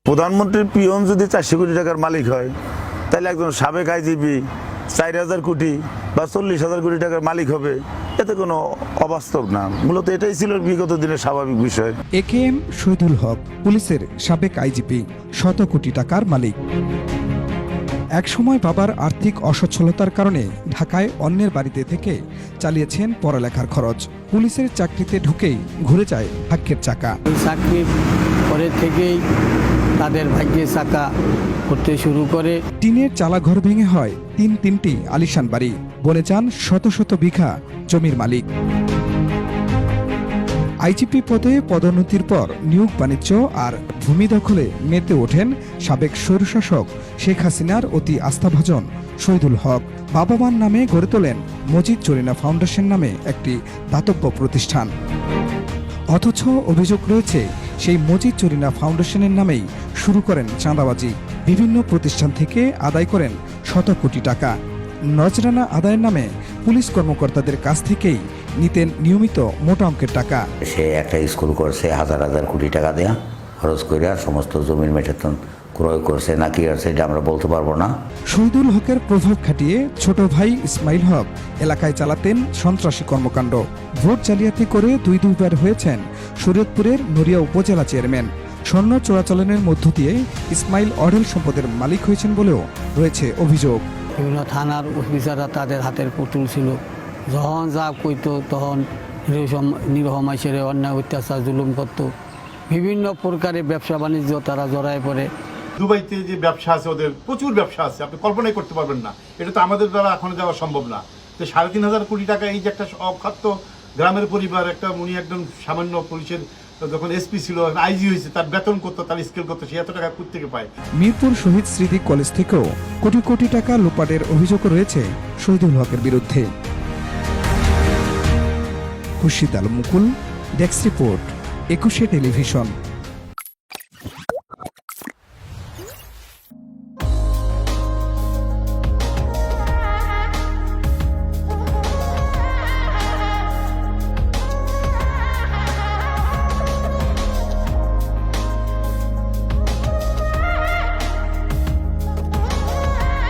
প্রধানমন্ত্রীর পিয়ন যদি 400 কোটি টাকার মালিক হয়, তাহলে একজন সাবেক আইজিপি 4,000 কোটি বা 40,000 কোটি টাকার মালিক হবে, এতে কোনো অবাস্তব না। মূলত এটাই ছিল বিগত দিনের স্বাভাবিক বিষয়। AKM শহীদুল হক পুলিশের সাবেক আইজিপি, শত কোটি টাকার মালিক। একসময় বাবার আর্থিক অসচ্ছলতার কারণে ঢাকায় অন্যের বাড়িতে থেকে চালিয়েছেন পড়ালেখার খরচ। পুলিশের চাকরিতে ঢুকেই ঘুরে যায় ভাগ্যের চাকা। চাকরির পরে থেকেই তাদের ভাগ্যের চাকা করতে শুরু করে। টিনের চালাঘর ভেঙে হয় তিনটি আলিশান বাড়ি, বনে যান শত শত বিঘা জমির মালিক। আইজিপি পদে পদোন্নতির পর নিয়োগ বাণিজ্য আর ভূমি দখলে মেতে ওঠেন সাবেক স্বৈরশাসক শেখ হাসিনার অতি আস্থাভাজন শহীদুল হক। বাবা মার নামে গড়ে তোলেন মজিদ জরিনা ফাউন্ডেশন নামে একটি দাতব্য প্রতিষ্ঠান। অথচ অভিযোগ রয়েছে সেই মজিদ জরিনা ফাউন্ডেশনের নামেই শুরু করেন চাঁদাবাজি। বিভিন্ন প্রতিষ্ঠান থেকে আদায় করেন শত কোটি টাকা। নজরানা আদায়ের নামে পুলিশ কর্মকর্তাদের কাছ থেকেই নিতেন নিয়মিত মোটা অঙ্কের টাকা। সে একটা স্কুল করছে, হাজার হাজার কোটি টাকা দেয়া খরচ করে সমস্ত জমির মেটেতন ক্রয় করছে নাকি আর সেটা আমরা বলতে পারবো না। শহীদুল হকের প্রভাব খাটিয়ে ছোট ভাই ইসমাইল হক এলাকায় চালাতেন সন্ত্রাসী কর্মকাণ্ড। ভোট জালিয়াতি করে দুইবার হয়েছেন শরীয়তপুরের নড়িয়া উপজেলা চেয়ারম্যান। স্বর্ণ চোরাচালানের মধ্য দিয়ে ইসমাইল অঢেল সম্পদের মালিক হয়েছেন বলেও রয়েছে অভিযোগ। বিভিন্ন থানার অফিসাররা তাদের হাতের পুতুল ছিল। যখন যা কইতো তখন নিরহ মানুষের অন্যায় অত্যাচার জুলুম করতো। বিভিন্ন প্রকারের ব্যবসা বাণিজ্য তারা জড়ায় পড়ে। দুবাইতে যে ব্যবসা আছে, ওদের প্রচুর ব্যবসা আছে, আপনি কল্পনাই করতে পারবেন না। এটা তো আমাদের দ্বারা এখন যাওয়া সম্ভব না। তো 3,500 কোটি টাকা এই যে একটা অখাদ্য গ্রামের পরিবার, একটা উনি একদম সামান্য পুলিশের যখন এসপি ছিল, আইজি হয়েছে, তার বেতন করতো, তার স্কেল করতো, সে এত টাকা কোথা থেকে পায়? মিরপুর শহীদ স্মৃতি কলেজ থেকেও কোটি কোটি টাকা লুপাটের অভিযোগ রয়েছে শহীদুল হকের বিরুদ্ধে। খুরশিদ আলম মুকুল, ডেস্ক রিপোর্ট, 21 টেলিভিশন।